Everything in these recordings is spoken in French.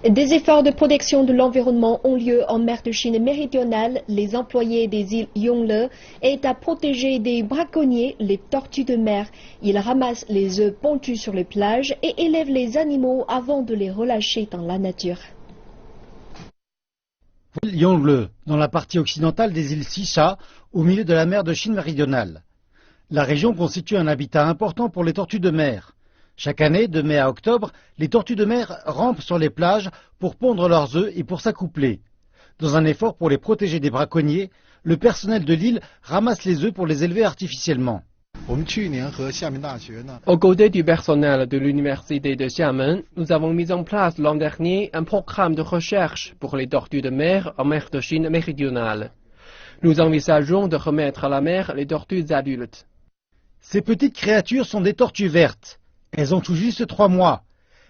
Des efforts de protection de l'environnement ont lieu en mer de Chine méridionale. Les employés des îles Yongle aident à protéger des braconniers, les tortues de mer. Ils ramassent les œufs pondus sur les plages et élèvent les animaux avant de les relâcher dans la nature. Yongle, dans la partie occidentale des îles Sisha, au milieu de la mer de Chine méridionale. La région constitue un habitat important pour les tortues de mer. Chaque année, de mai à octobre, les tortues de mer rampent sur les plages pour pondre leurs œufs et pour s'accoupler. Dans un effort pour les protéger des braconniers, le personnel de l'île ramasse les œufs pour les élever artificiellement. Aux côtés du personnel de l'université de Xiamen, nous avons mis en place l'an dernier un programme de recherche pour les tortues de mer en mer de Chine méridionale. Nous envisageons de remettre à la mer les tortues adultes. Ces petites créatures sont des tortues vertes. Elles ont tout juste 3 mois.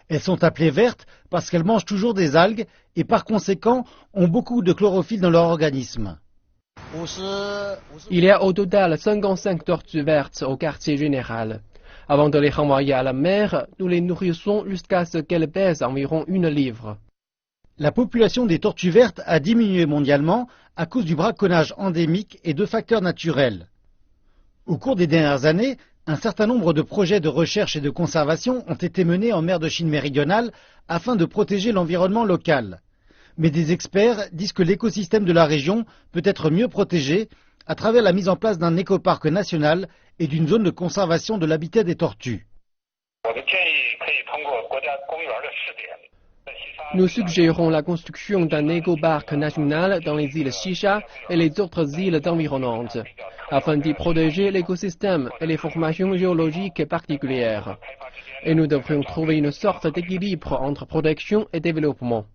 Elles sont appelées vertes parce qu'elles mangent toujours des algues et par conséquent ont beaucoup de chlorophylle dans leur organisme. Il y a au total 55 tortues vertes au quartier général. Avant de les renvoyer à la mer, nous les nourrissons jusqu'à ce qu'elles pèsent environ 1 livre. La population des tortues vertes a diminué mondialement à cause du braconnage endémique et de facteurs naturels. Au cours des dernières années, un certain nombre de projets de recherche et de conservation ont été menés en mer de Chine méridionale afin de protéger l'environnement local. Mais des experts disent que l'écosystème de la région peut être mieux protégé à travers la mise en place d'un écoparc national et d'une zone de conservation de l'habitat des tortues. Nous suggérons la construction d'un écoparc national dans les îles Shisha et les autres îles environnantes, afin d'y protéger l'écosystème et les formations géologiques particulières. Et nous devrions trouver une sorte d'équilibre entre protection et développement.